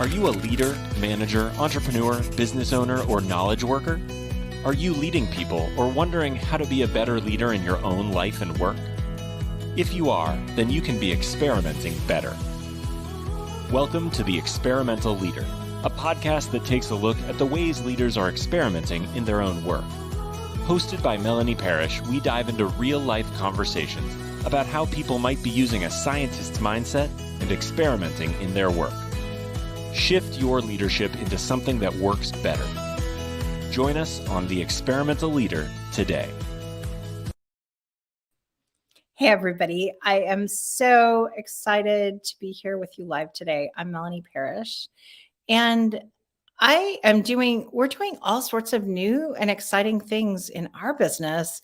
Are you a leader, manager, entrepreneur, business owner, or knowledge worker? Are you leading people or wondering how to be a better leader in your own life and work? If you are, then you can be experimenting better. Welcome to The Experimental Leader, a podcast that takes a look at the ways leaders are experimenting in their own work. Hosted by Melanie Parrish, we dive into real-life conversations about how people might be using a scientist's mindset and experimenting in their work. Shift your leadership into something that works better. Join us on The Experimental Leader today. Hey, everybody. I am so excited to be here with you live today. I'm Melanie Parrish, and we're doing all sorts of new and exciting things in our business.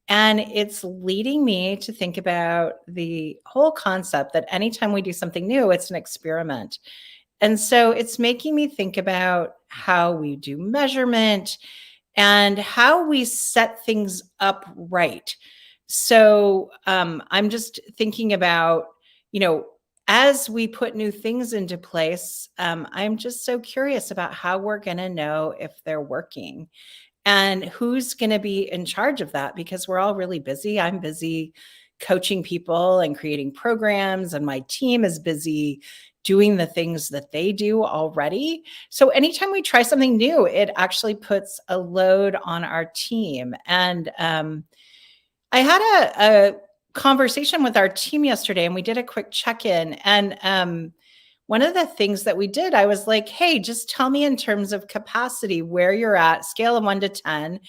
And it's leading me to think about the whole concept that anytime we do something new, it's an experiment. And so it's making me think about how we do measurement and how we set things up right. So I'm just thinking about, as we put new things into place, I'm just so curious about how we're going to know if they're working and who's going to be in charge of that, because we're all really busy. I'm busy coaching people and creating programs, and my team is busy doing the things that they do already. So anytime we try something new, it actually puts a load on our team. And I had a conversation with our team yesterday, and we did a quick check-in. And one of the things that we did, I was like, hey, just tell me in terms of capacity where you're at, scale of 1 to 10.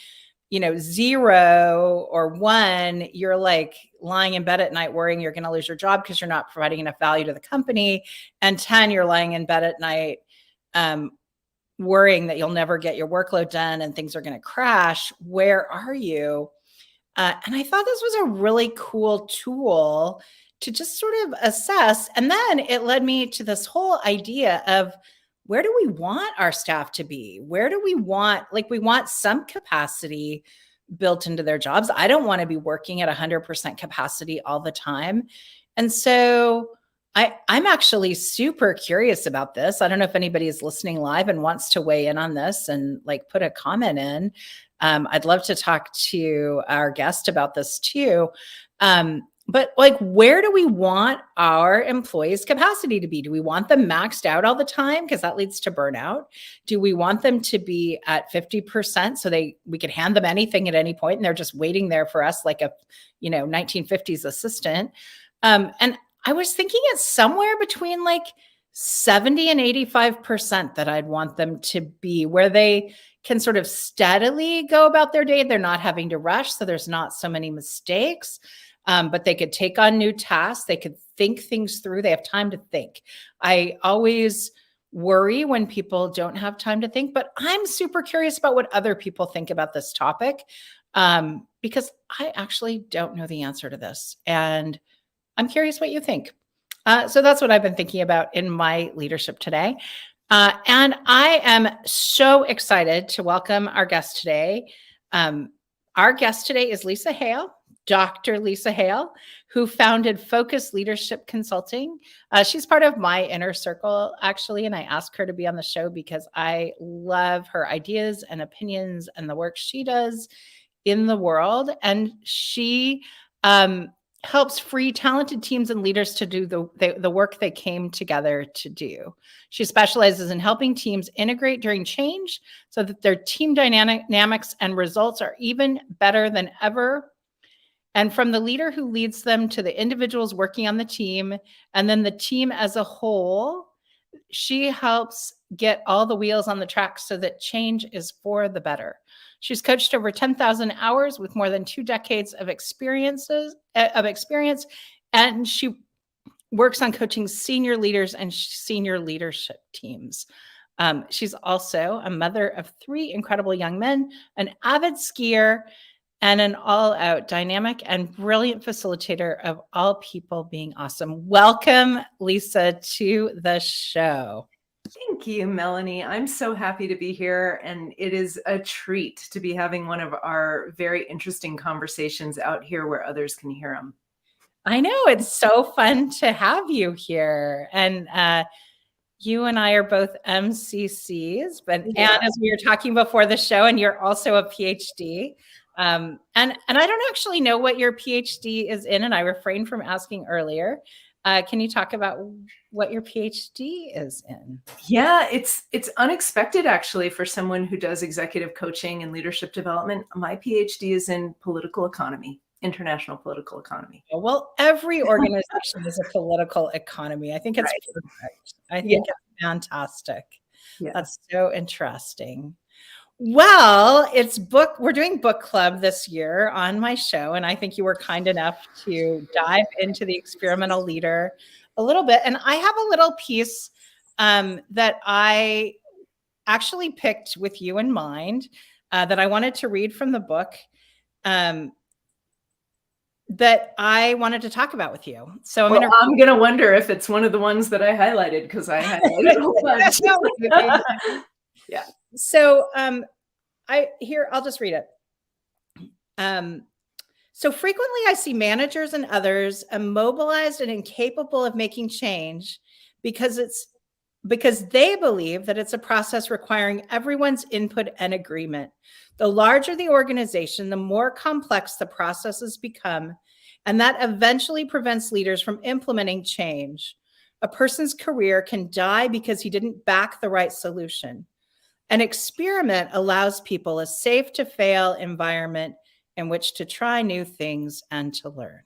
0 or 1, you're like lying in bed at night worrying you're going to lose your job because you're not providing enough value to the company. And 10, you're lying in bed at night worrying that you'll never get your workload done and things are going to crash. Where are you? And I thought this was a really cool tool to just sort of assess. And then it led me to this whole idea of, where do we want our staff to be? Where do we want, we want some capacity built into their jobs. I don't want to be working at 100% capacity all the time. And so I'm actually super curious about this. I don't know if anybody is listening live and wants to weigh in on this and put a comment in. I'd love to talk to our guest about this too. But where do we want our employees' capacity to be? Do we want them maxed out all the time? Because that leads to burnout. Do we want them to be at 50% so we could hand them anything at any point and they're just waiting there for us like a 1950s assistant? And I was thinking it's somewhere between 70 and 85% that I'd want them to be, where they can sort of steadily go about their day. They're not having to rush, so there's not so many mistakes. But they could take on new tasks. They could think things through. They have time to think. I always worry when people don't have time to think, but I'm super curious about what other people think about this topic, because I actually don't know the answer to this. And I'm curious what you think. So that's what I've been thinking about in my leadership today. And I am so excited to welcome our guest today. Our guest today is Lisa Hale. Dr. Lisa Hale, who founded Focus Leadership Consulting. She's part of my inner circle, actually, and I asked her to be on the show because I love her ideas and opinions and the work she does in the world. And she helps free talented teams and leaders to do the work they came together to do. She specializes in helping teams integrate during change so that their team dynamics and results are even better than ever. And from the leader who leads them to the individuals working on the team, and then the team as a whole, she helps get all the wheels on the track so that change is for the better. She's coached over 10,000 hours with more than 2 decades of experience, and she works on coaching senior leaders and senior leadership teams. She's also a mother of 3 incredible young men, an avid skier, and an all-out dynamic and brilliant facilitator of all people being awesome. Welcome, Lisa, to the show. Thank you, Melanie. I'm so happy to be here, and it is a treat to be having one of our very interesting conversations out here where others can hear them. I know, it's so fun to have you here. And you and I are both MCCs, but and as we were talking before the show, and you're also a PhD. And I don't actually know what your PhD is in, and I refrained from asking earlier. Can you talk about what your PhD is in? Yeah, it's unexpected actually for someone who does executive coaching and leadership development. My PhD is in political economy, international political economy. Well, every organization is a political economy. I think it's perfect. I think it's fantastic. Yeah. That's so interesting. Well, we're doing book club this year on my show, and I think you were kind enough to dive into the experimental leader a little bit. And I have a little piece that I actually picked with you in mind that I wanted to read from the book that I wanted to talk about with you. So I'm going to wonder if it's one of the ones that I highlighted, because I highlighted a whole bunch. Yeah. So I'll just read it. So frequently I see managers and others immobilized and incapable of making change because they believe that it's a process requiring everyone's input and agreement. The larger the organization, the more complex the processes become, and that eventually prevents leaders from implementing change. A person's career can die because he didn't back the right solution. An experiment allows people a safe to fail environment in which to try new things and to learn.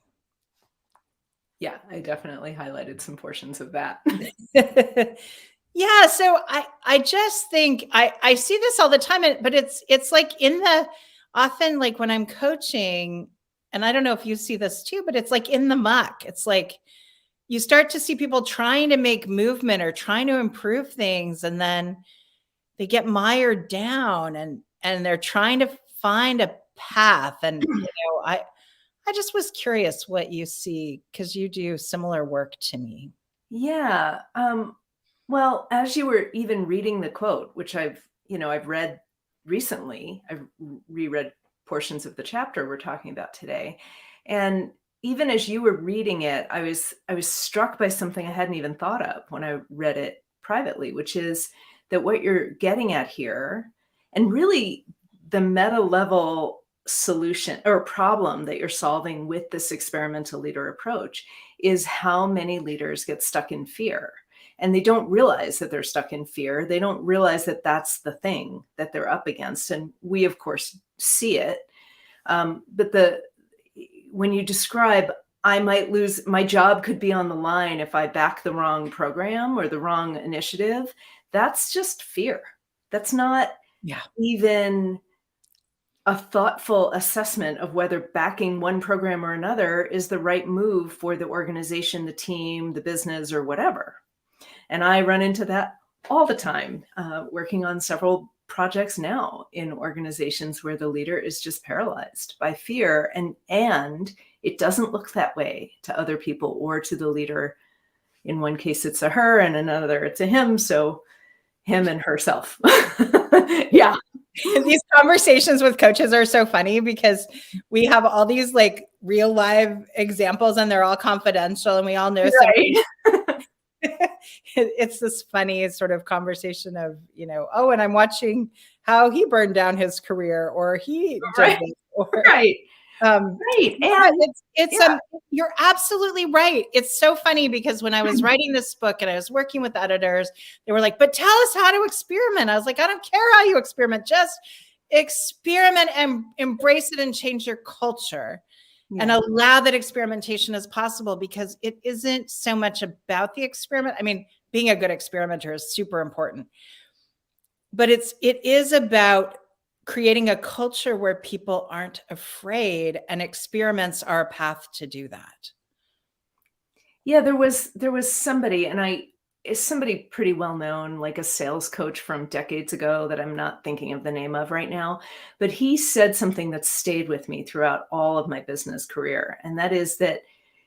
Yeah, I definitely highlighted some portions of that. Yeah, so I just think I see this all the time, but it's like often like when I'm coaching, and I don't know if you see this too, but it's like in the muck. It's like you start to see people trying to make movement or trying to improve things, and then they get mired down and they're trying to find a path. And I just was curious what you see, because you do similar work to me. Yeah. Well, as you were even reading the quote, which I've read recently, I've reread portions of the chapter we're talking about today. And even as you were reading it, I was struck by something I hadn't even thought of when I read it privately, which is that what you're getting at here, and really the meta level solution or problem that you're solving with this experimental leader approach, is how many leaders get stuck in fear. And they don't realize that they're stuck in fear. They don't realize that that's the thing that they're up against. And we, of course, see it. But when you describe, I might lose, my job could be on the line if I back the wrong program or the wrong initiative, that's just fear. That's not even a thoughtful assessment of whether backing one program or another is the right move for the organization, the team, the business, or whatever. And I run into that all the time, working on several projects now in organizations where the leader is just paralyzed by fear. And it doesn't look that way to other people or to the leader. In one case, it's a her, and another, it's a him. So him and herself. Yeah. These conversations with coaches are so funny because we have all these like real live examples and they're all confidential and we all know something. It's this funny sort of conversation of, oh, and I'm watching how he burned down his career, or he did this, or, right. And you're absolutely right. It's so funny because when I was writing this book and I was working with editors, they were like, but tell us how to experiment. I was like, I don't care how you experiment, just experiment and embrace it and change your culture. And allow that experimentation as possible, because it isn't so much about the experiment. I mean, being a good experimenter is super important, but it is about creating a culture where people aren't afraid, and experiments are a path to do that. Yeah, there was somebody, and is somebody pretty well known, like a sales coach from decades ago that I'm not thinking of the name of right now, but he said something that stayed with me throughout all of my business career. And that is that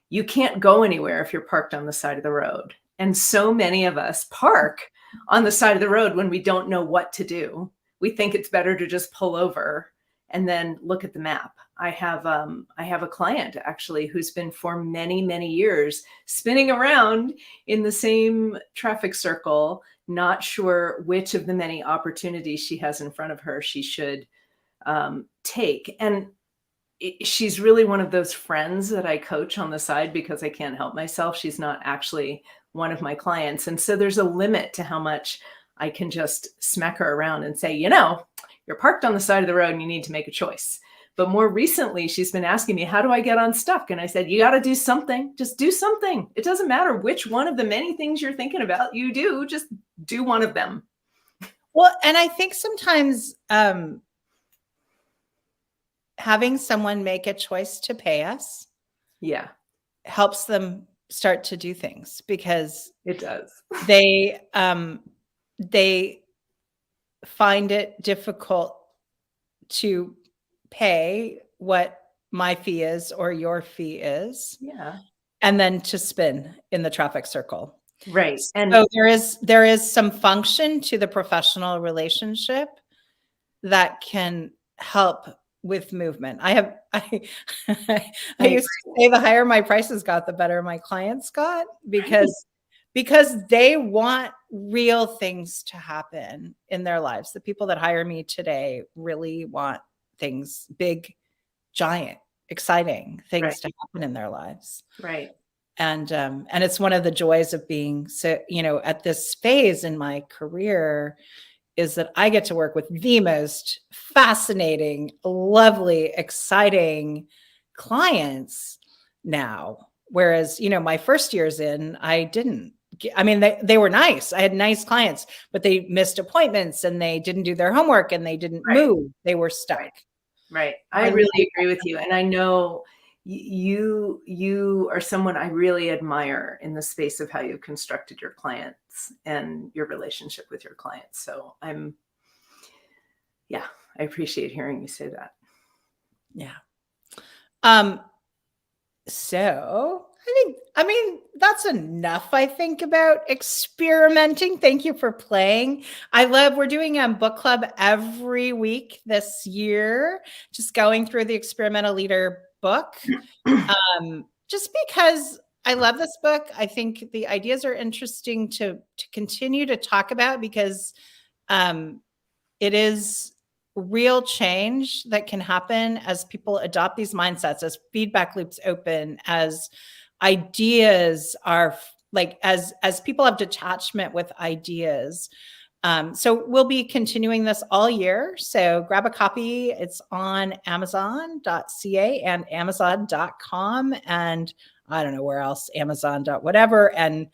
you can't go anywhere if you're parked on the side of the road. And so many of us park on the side of the road when we don't know what to do. We think it's better to just pull over and then look at the map. I have a client actually who's been for many, many years spinning around in the same traffic circle, not sure which of the many opportunities she has in front of her she should take. And she's really one of those friends that I coach on the side because I can't help myself. She's not actually one of my clients. And so there's a limit to how much I can just smack her around and say, you're parked on the side of the road and you need to make a choice. But more recently, she's been asking me, how do I get unstuck? And I said, you got to do something. Just do something. It doesn't matter which one of the many things you're thinking about you do. Just do one of them. Well, and I think sometimes having someone make a choice to pay us helps them start to do things, because it does. They find it difficult to pay what my fee is or your fee is. Yeah. And then to spin in the traffic circle. Right. And so there is some function to the professional relationship that can help with movement. I used to say the higher my prices got, the better my clients got, because they want real things to happen in their lives. The people that hire me today really want things, big, giant, exciting things to happen in their lives. Right. And it's one of the joys of being at this phase in my career is that I get to work with the most fascinating, lovely, exciting clients now. Whereas, my first years in, I didn't. I mean, they were nice. I had nice clients, but they missed appointments and they didn't do their homework and they didn't move. They were stuck. Right. I really agree with you. And I know you are someone I really admire in the space of how you constructed your clients and your relationship with your clients. So I appreciate hearing you say that. Yeah. So I mean, that's enough, I think, about experimenting. Thank you for playing. We're doing a book club every week this year, just going through the Experimental Leader book. Just because I love this book. I think the ideas are interesting to continue to talk about, because it is real change that can happen as people adopt these mindsets, as feedback loops open, as ideas are as people have detachment with ideas. So we'll be continuing this all year. So grab a copy. It's on Amazon.ca and Amazon.com. And I don't know where else, Amazon. Whatever, and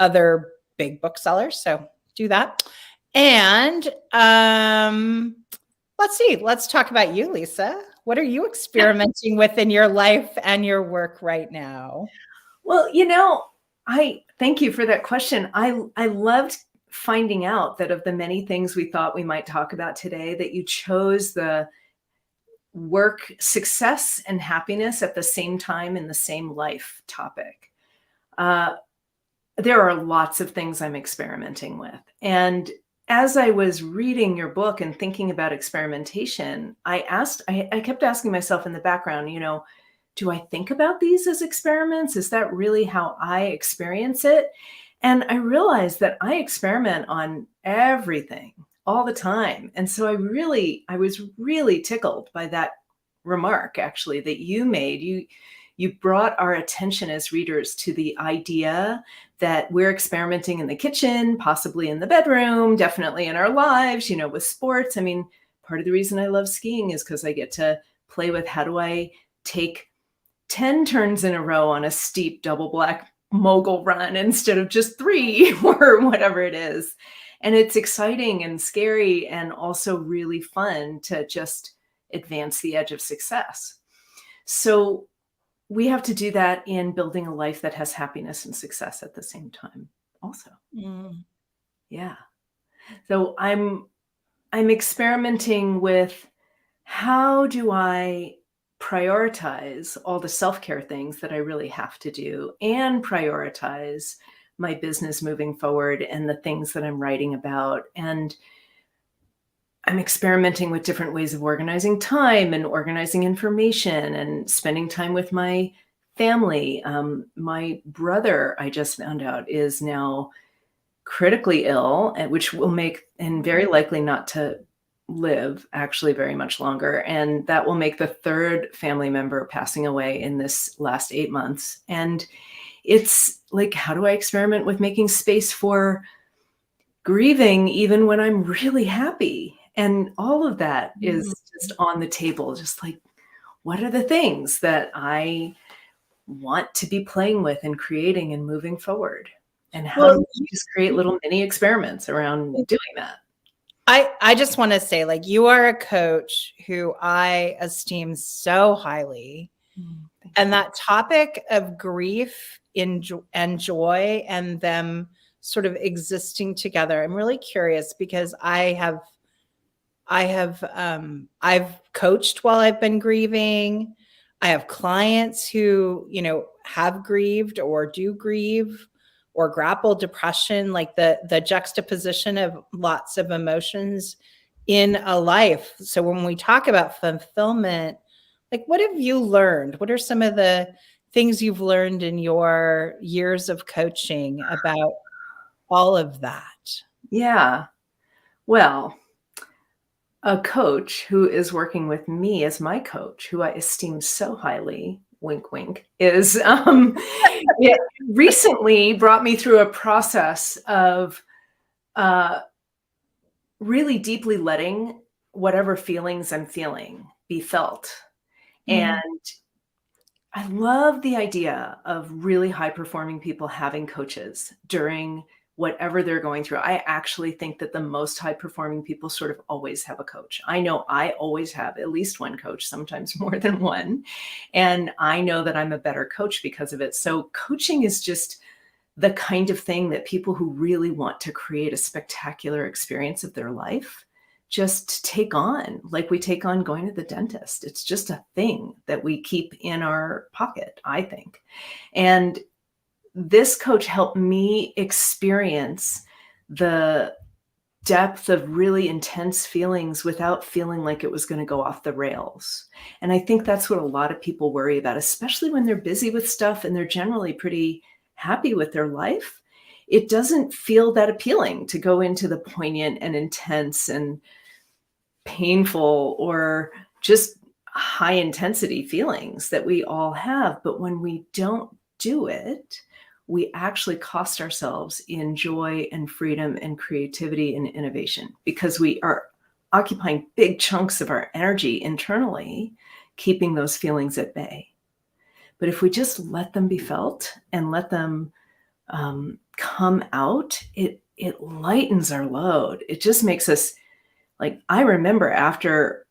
other big booksellers. So do that. And let's see. Let's talk about you, Lisa. What are you experimenting with in your life and your work right now? Well, I thank you for that question. I loved finding out that of the many things we thought we might talk about today, that you chose the work success and happiness at the same time in the same life topic. There are lots of things I'm experimenting with. And as I was reading your book and thinking about experimentation, I kept asking myself in the background, do I think about these as experiments? Is that really how I experience it? And I realized that I experiment on everything all the time. And so I was really tickled by that remark, actually, that you made. You brought our attention as readers to the idea that we're experimenting in the kitchen, possibly in the bedroom, definitely in our lives, with sports. I mean, part of the reason I love skiing is because I get to play with, how do I take 10 turns in a row on a steep double black mogul run instead of just 3 or whatever it is. And it's exciting and scary and also really fun to just advance the edge of success. So we have to do that in building a life that has happiness and success at the same time also. Yeah. So I'm experimenting with, how do I prioritize all the self-care things that I really have to do and prioritize my business moving forward and the things that I'm writing about. And I'm experimenting with different ways of organizing time and organizing information and spending time with my family. My brother, I just found out, is now critically ill, and which will make, and very likely not to live actually very much longer. And that will make the third family member passing away in this last 8 months. And it's like, how do I experiment with making space for grieving even when I'm really happy? And all of that is just on the table. Just like, what are the things that I want to be playing with and creating and moving forward? And how do we just create little mini experiments around doing that? I just want to say, like, you are a coach who I esteem so highly. And that topic of grief and joy and them sort of existing together, I'm really curious because I've coached while I've been grieving. I have clients who, have grieved or do grieve or grapple depression, like the juxtaposition of lots of emotions in a life. So when we talk about fulfillment, like, what have you learned? What are some of the things you've learned in your years of coaching about all of that? Yeah. Well, a coach who is working with me as my coach, who I esteem so highly, wink, wink, is it recently brought me through a process of really deeply letting whatever feelings I'm feeling be felt. And I love the idea of really high performing people having coaches during whatever they're going through. I actually think that the most high performing people sort of always have a coach. I know I always have at least one coach, sometimes more than one. And I know that I'm a better coach because of it. So coaching is just the kind of thing that people who really want to create a spectacular experience of their life just take on, like we take on going to the dentist. It's just a thing that we keep in our pocket, I think. And this coach helped me experience the depth of really intense feelings without feeling like it was going to go off the rails. And I think that's what a lot of people worry about, especially when they're busy with stuff and they're generally pretty happy with their life. It doesn't feel that appealing to go into the poignant and intense and painful or just high intensity feelings that we all have. But when we don't do it, we actually cost ourselves in joy and freedom and creativity and innovation because we are occupying big chunks of our energy internally, keeping those feelings at bay. But if we just let them be felt and let them come out, it lightens our load. It just makes us, like, I remember after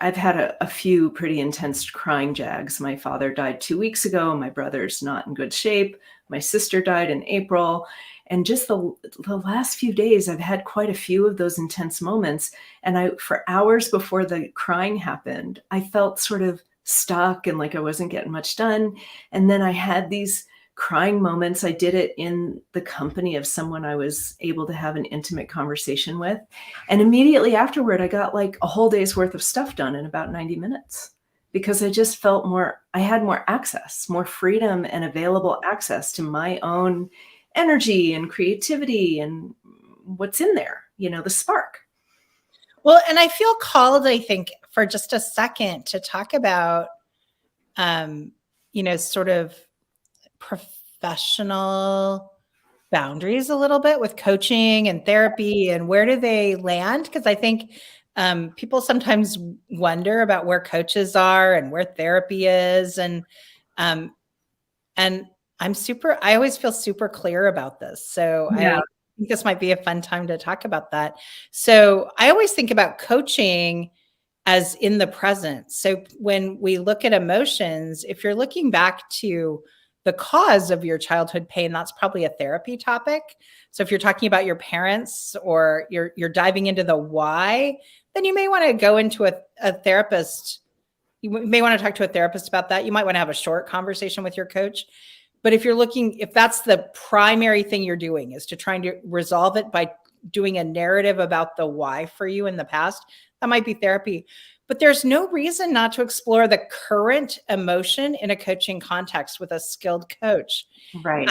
I've had a few pretty intense crying jags. My father died 2 weeks ago. My brother's not in good shape. My sister died in April. And just the last few days, I've had quite a few of those intense moments. And for hours before the crying happened, I felt sort of stuck and like I wasn't getting much done. And then I had these crying moments. I did it in the company of someone I was able to have an intimate conversation with. And immediately afterward, I got like a whole day's worth of stuff done in about 90 minutes because I just felt I had more access, more freedom and available access to my own energy and creativity and what's in there, the spark. Well, and I feel called, I think, for just a second to talk about, sort of professional boundaries a little bit with coaching and therapy, and where do they land? Because I think people sometimes wonder about where coaches are and where therapy is, and I always feel super clear about this. So Yeah. I think this might be a fun time to talk about that. So I always think about coaching as in the present. So when we look at emotions, if you're looking back to the cause of your childhood pain, that's probably a therapy topic. So if you're talking about your parents or you're diving into the why, then you may want to go into a therapist. You may want to talk to a therapist about that. You might want to have a short conversation with your coach. But if that's the primary thing you're doing, is to trying to resolve it by doing a narrative about the why for you in the past, that might be therapy. But there's no reason not to explore the current emotion in a coaching context with a skilled coach. Right.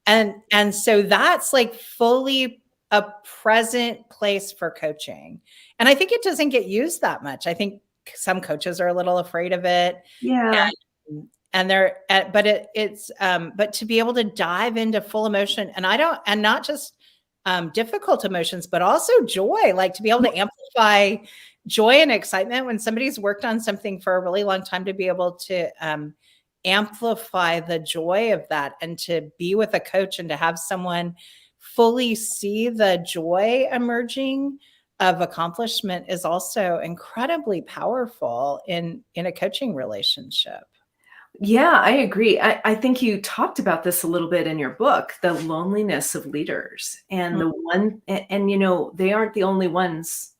And so that's like fully a present place for coaching. And I think it doesn't get used that much. I think some coaches are a little afraid of it. Yeah. And but to be able to dive into full emotion, and not just difficult emotions, but also joy, like to be able to amplify joy and excitement when somebody's worked on something for a really long time, to be able to amplify the joy of that, and to be with a coach and to have someone fully see the joy emerging of accomplishment is also incredibly powerful in a coaching relationship. Yeah, I agree. I think you talked about this a little bit in your book, the loneliness of leaders, and they aren't the only ones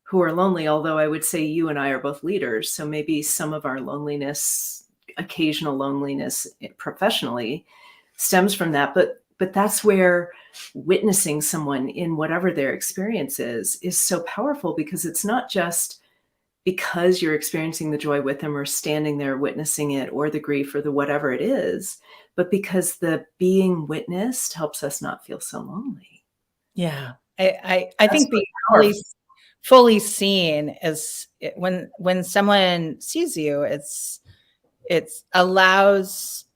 who are lonely, although I would say you and I are both leaders. So maybe some of our loneliness, occasional loneliness professionally, stems from that. But that's where witnessing someone in whatever their experience is so powerful, because it's not just because you're experiencing the joy with them or standing there witnessing it, or the grief or the whatever it is, but because the being witnessed helps us not feel so lonely. Yeah. I think being fully seen is when someone sees you, it allows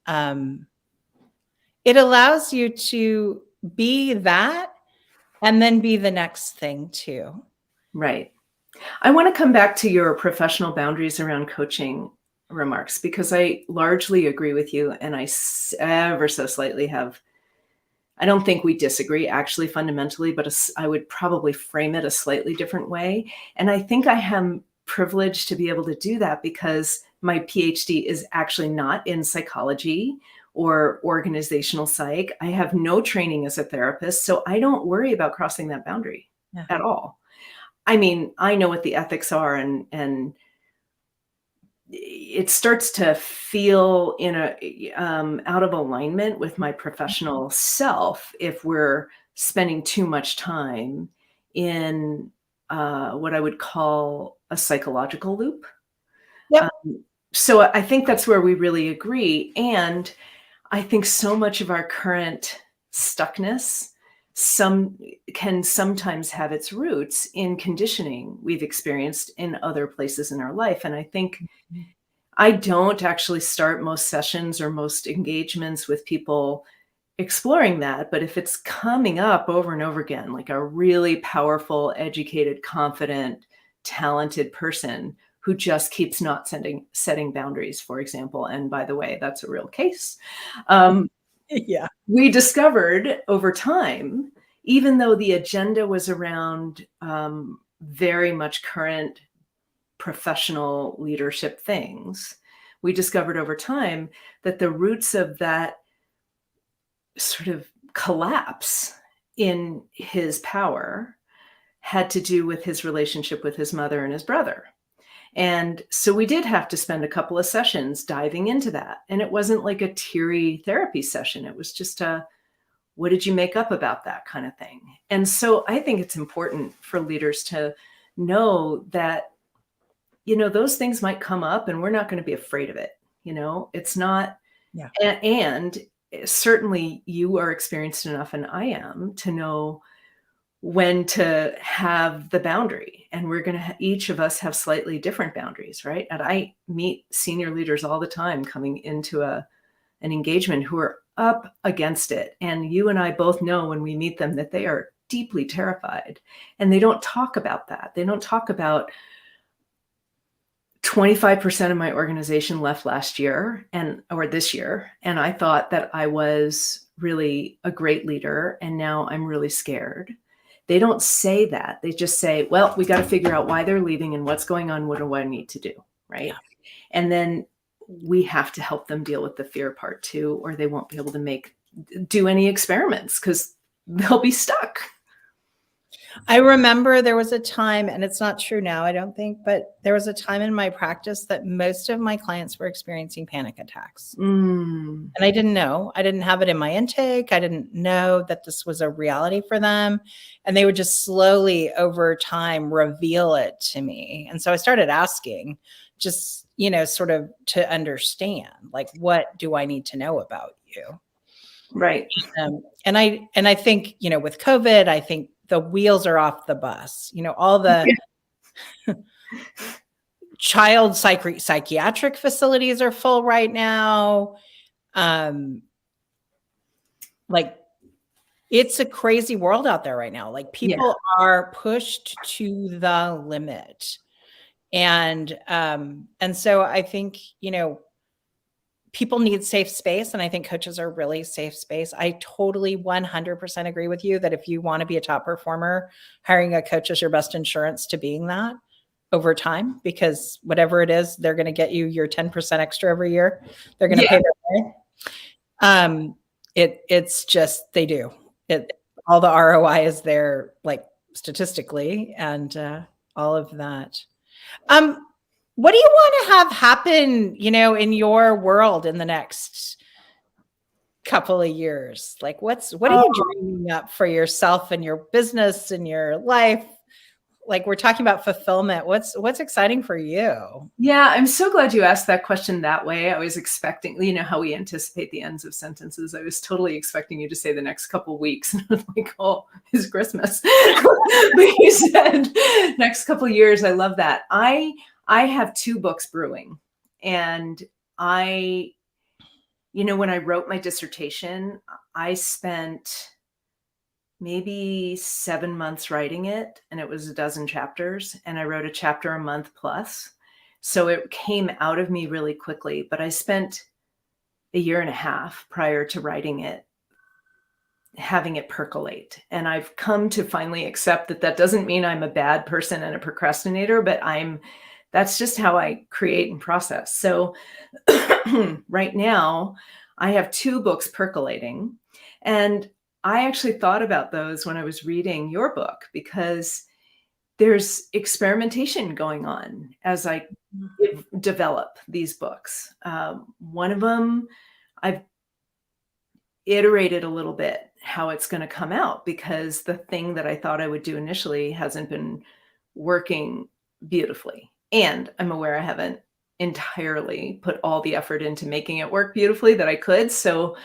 you to be that and then be the next thing too. Right. I want to come back to your professional boundaries around coaching remarks, because I largely agree with you, and I ever so slightly I don't think we disagree actually fundamentally, but I would probably frame it a slightly different way. And I think I am privileged to be able to do that because my PhD is actually not in psychology or organizational psych. I have no training as a therapist, so I don't worry about crossing that boundary at all. I mean, I know what the ethics are, and it starts to feel out of alignment with my professional self if we're spending too much time in what I would call a psychological loop. Yep. So I think that's where we really agree. And I think so much of our current stuckness can sometimes have its roots in conditioning we've experienced in other places in our life. And I think I don't actually start most sessions or most engagements with people exploring that. But if it's coming up over and over again, like a really powerful, educated, confident, talented person who just keeps not setting boundaries, for example, and by the way, that's a real case. Yeah. We discovered over time, even though the agenda was around very much current professional leadership things, we discovered over time that the roots of that sort of collapse in his power had to do with his relationship with his mother and his brother. And so we did have to spend a couple of sessions diving into that. And it wasn't like a teary therapy session. It was just what did you make up about that kind of thing? And so I think it's important for leaders to know that, those things might come up and we're not going to be afraid of it. It's not. Yeah. And certainly you are experienced enough, and I am, to know when to have the boundary. And we're going to, each of us have slightly different boundaries, right? And I meet senior leaders all the time coming into an engagement who are up against it. And you and I both know when we meet them that they are deeply terrified. And they don't talk about that. They don't talk about 25% of my organization left last year or this year. And I thought that I was really a great leader. And now I'm really scared. They don't say that. They just say, well, we got to figure out why they're leaving and what's going on. What do I need to do? Right. Yeah. And then we have to help them deal with the fear part too, or they won't be able to do any experiments because they'll be stuck. I remember there was a time, and it's not true now, I don't think, but there was a time in my practice that most of my clients were experiencing panic attacks. Mm. And I didn't know. I didn't have it in my intake. I didn't know that this was a reality for them. And they would just slowly over time reveal it to me. And so I started asking, just, sort of to understand, like, what do I need to know about you? Right. And I think, with COVID, I think the wheels are off the bus. All the child psychiatric facilities are full right now. Like, it's a crazy world out there right now. Like, people are pushed to the limit. And so I think, people need safe space. And I think coaches are really safe space. I totally 100% agree with you that if you want to be a top performer, hiring a coach is your best insurance to being that over time, because whatever it is, they're going to get you your 10% extra every year. They're going to pay their way. It's just, they do it. All the ROI is there, like, statistically, and all of that. What do you want to have happen, in your world in the next couple of years? Like, what are you dreaming up for yourself and your business and your life? Like, we're talking about fulfillment. What's exciting for you? Yeah, I'm so glad you asked that question that way. I was expecting, how we anticipate the ends of sentences. I was totally expecting you to say the next couple of weeks. And I was like, oh, it's Christmas. But you said next couple of years. I love that. I have 2 books brewing. And when I wrote my dissertation, I spent maybe 7 months writing it, and it was a dozen chapters, and I wrote a chapter a month plus. So it came out of me really quickly, but I spent a year and a half prior to writing it, having it percolate. And I've come to finally accept that doesn't mean I'm a bad person and a procrastinator, but that's just how I create and process. So right now I have 2 books percolating, and I actually thought about those when I was reading your book, because there's experimentation going on as I develop these books. One of them, I've iterated a little bit how it's going to come out, because the thing that I thought I would do initially hasn't been working beautifully. And I'm aware I haven't entirely put all the effort into making it work beautifully that I could. So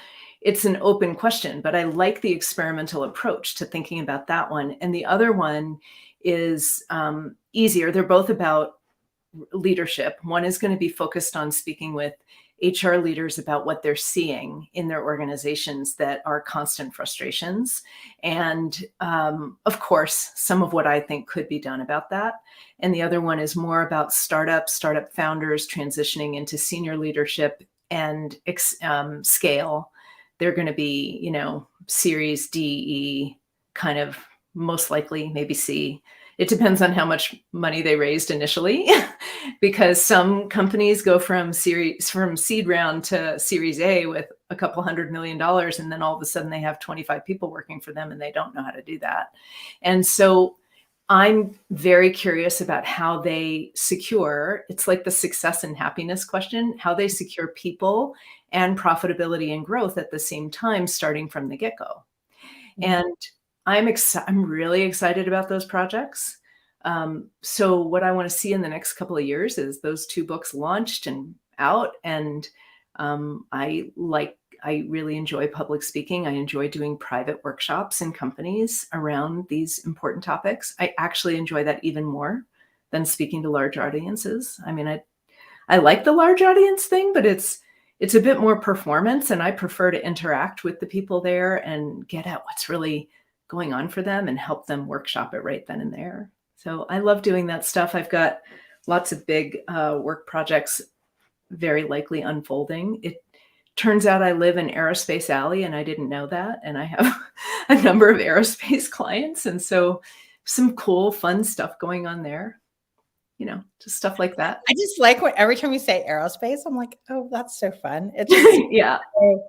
it's an open question, but I like the experimental approach to thinking about that one. And the other one is easier. They're both about leadership. One is going to be focused on speaking with HR leaders about what they're seeing in their organizations that are constant frustrations. And of course, some of what I think could be done about that. And the other one is more about startup founders transitioning into senior leadership and scale. They're going to be, Series D, E, kind of, most likely, maybe C. It depends on how much money they raised initially, because some companies go from seed round to Series A with a couple $100 million, and then all of a sudden they have 25 people working for them and they don't know how to do that. And so I'm very curious about how they secure, it's like the success and happiness question, how they secure people and profitability and growth at the same time, starting from the get-go. And I'm really excited about those projects. So what I want to see in the next couple of years is those 2 books launched and out. And I really enjoy public speaking. I enjoy doing private workshops in companies around these important topics. I actually enjoy that even more than speaking to large audiences. I mean, I like the large audience thing, but it's a bit more performance, and I prefer to interact with the people there and get at what's really going on for them and help them workshop it right then and there. So I love doing that stuff. I've got lots of big work projects very likely unfolding. It turns out I live in Aerospace Alley, and I didn't know that. And I have a number of aerospace clients. And so some cool, fun stuff going on there. Just stuff like that. I just like every time you say aerospace, I'm like, oh, that's so fun. It's just yeah. so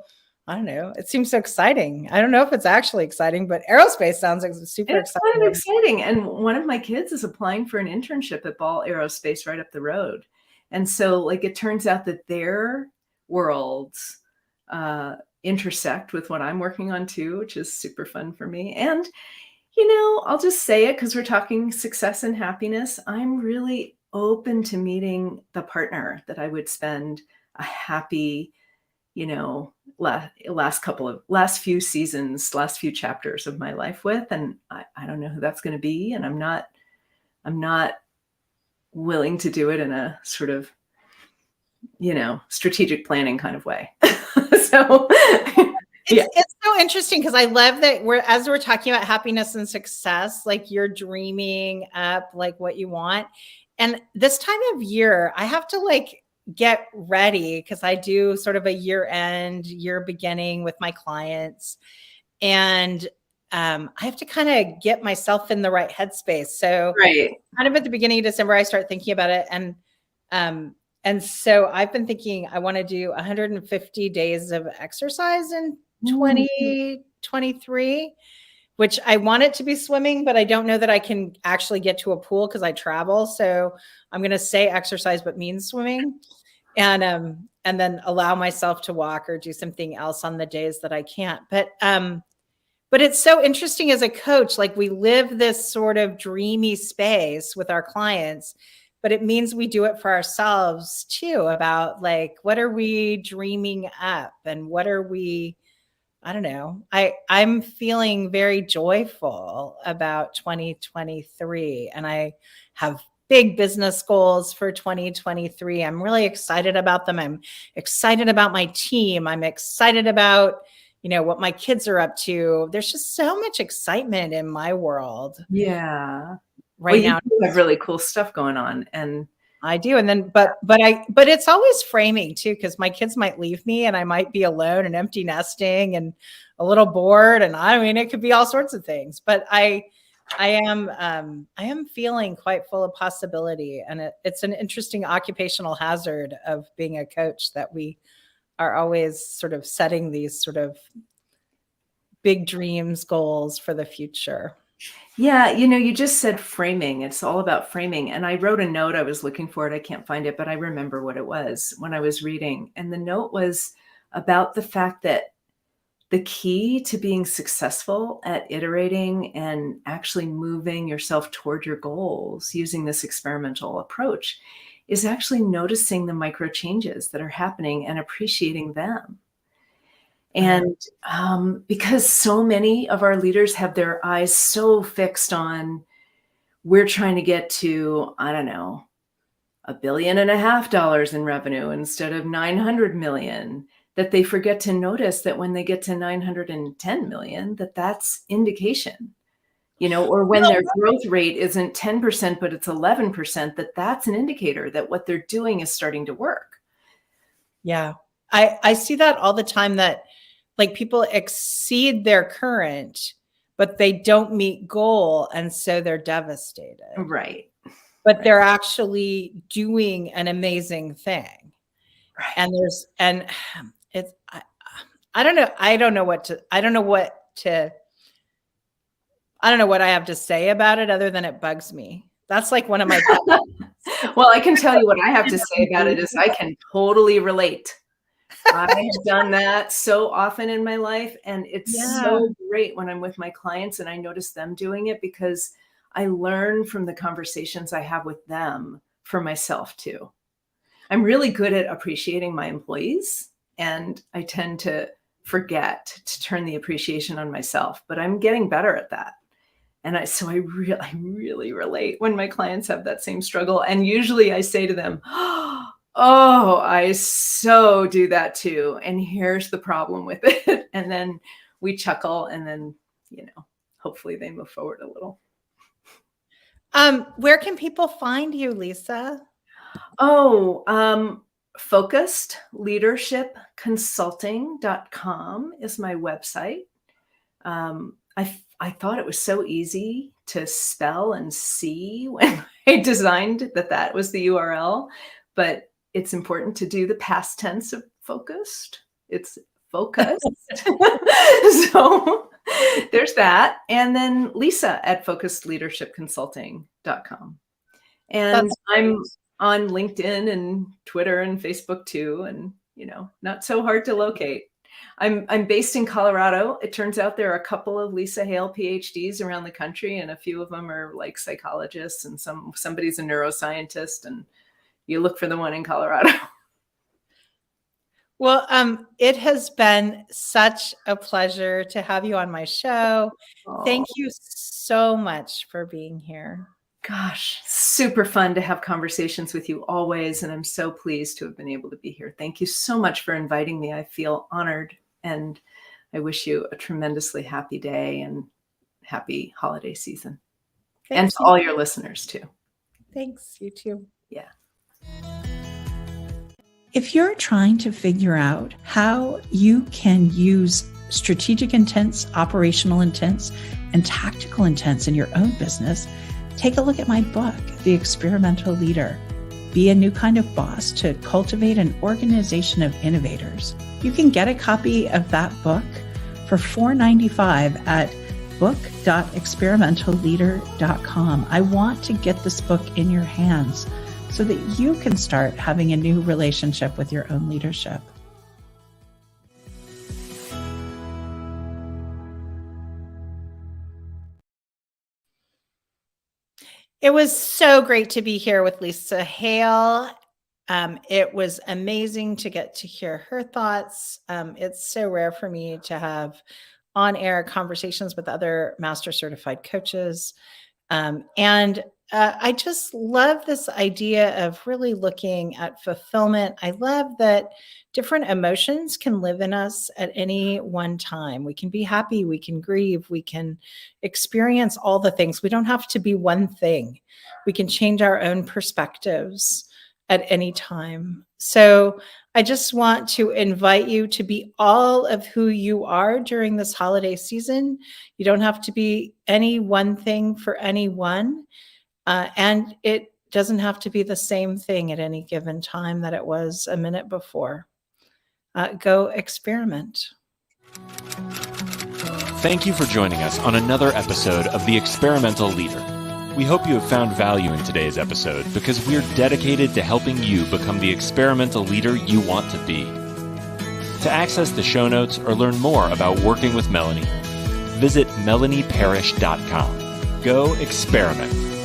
I don't know. It seems so exciting. I don't know if it's actually exciting, but aerospace sounds like super It's exciting. kind of exciting. And one of my kids is applying for an internship at Ball Aerospace right up the road. And so like, it turns out that their worlds intersect with what I'm working on too, which is super fun for me. And, I'll just say it because we're talking success and happiness. I'm really open to meeting the partner that I would spend a happy, last few seasons, last few chapters of my life with. And I don't know who that's going to be. And I'm not willing to do it in a sort of, strategic planning kind of way. So it's so interesting because I love that as we're talking about happiness and success, like you're dreaming up like what you want. And this time of year, I have to like get ready because I do sort of a year beginning with my clients. And I have to kind of get myself in the right headspace. So right. kind of at the beginning of December, I start thinking about it. And so I've been thinking I want to do 150 days of exercise in 2023, which I want it to be swimming, but I don't know that I can actually get to a pool because I travel. So I'm going to say exercise, but mean swimming, and then allow myself to walk or do something else on the days that I can't. But it's so interesting as a coach, like we live this sort of dreamy space with our clients, but it means we do it for ourselves too, about like, what are we dreaming up and what are we, I don't know. I'm feeling very joyful about 2023 and I have big business goals for 2023. I'm really excited about them. I'm excited about my team. I'm excited about, what my kids are up to. There's just so much excitement in my world. Yeah. Right now. You have really cool stuff going on. And I do. And then, but it's always framing too, because my kids might leave me and I might be alone and empty nesting and a little bored. And I mean, it could be all sorts of things, but I am feeling quite full of possibility. And it's an interesting occupational hazard of being a coach that we are always sort of setting these sort of big dreams, goals for the future. Yeah, you just said framing. It's all about framing. And I wrote a note. I was looking for it. I can't find it, but I remember what it was when I was reading. And the note was about the fact that the key to being successful at iterating and actually moving yourself toward your goals using this experimental approach is actually noticing the micro changes that are happening and appreciating them. And because so many of our leaders have their eyes so fixed on, we're trying to get to, I don't know, $1.5 billion in revenue instead of 900 million, that they forget to notice that when they get to 910 million, that's indication, or when their growth rate isn't 10%, but it's 11%, that's an indicator that what they're doing is starting to work. Yeah. I see that all the time, that like people exceed their current, but they don't meet goal. And so they're devastated. Right. But they're actually doing an amazing thing. Right. And it's, I don't know. I don't know what I have to say about it other than it bugs me. That's like one of my pet. Well, I can tell you what I have to say about it is I can totally relate. I have done that so often in my life, and it's so great when I'm with my clients and I notice them doing it, because I learn from the conversations I have with them for myself too. I'm really good at appreciating my employees, and I tend to forget to turn the appreciation on myself, but I'm getting better at that. And I really relate when my clients have that same struggle. And usually I say to them, oh, I so do that too. And here's the problem with it. And then we chuckle, and then, hopefully they move forward a little. Where can people find you, Lisa? FocusedLeadershipConsulting.com is my website. I thought it was so easy to spell and see when I designed that was the URL, but it's important to do the past tense of focused. It's focused. So there's that. And then Lisa at focusedleadershipconsulting.com. And I'm on LinkedIn and Twitter and Facebook too. And, not so hard to locate. I'm based in Colorado. It turns out there are a couple of Lisa Hale PhDs around the country, and a few of them are like psychologists, and somebody's a neuroscientist, and you look for the one in Colorado. Well, it has been such a pleasure to have you on my show. Thank you so much for being here. Gosh, super fun to have conversations with you always. And I'm so pleased to have been able to be here. Thank you so much for inviting me. I feel honored, and I wish you a tremendously happy day and happy holiday season. Thanks, and to all your listeners too. Thanks, you too. Yeah. If you're trying to figure out how you can use strategic intents, operational intents, and tactical intents in your own business, take a look at my book, The Experimental Leader. Be a new kind of boss to cultivate an organization of innovators. You can get a copy of that book for $4.95 at book.experimentalleader.com. I want to get this book in your hands so that you can start having a new relationship with your own leadership. It was so great to be here with Lisa Hale. It was amazing to get to hear her thoughts. It's so rare for me to have on-air conversations with other master certified coaches. And I just love this idea of really looking at fulfillment. I love that different emotions can live in us at any one time. We can be happy, we can grieve, we can experience all the things. We don't have to be one thing. We can change our own perspectives at any time. So I just want to invite you to be all of who you are during this holiday season. You don't have to be any one thing for anyone. And it doesn't have to be the same thing at any given time that it was a minute before. Go experiment. Thank you for joining us on another episode of The Experimental Leader. We hope you have found value in today's episode because we're dedicated to helping you become the experimental leader you want to be. To access the show notes or learn more about working with Melanie, visit melanieparish.com. Go experiment.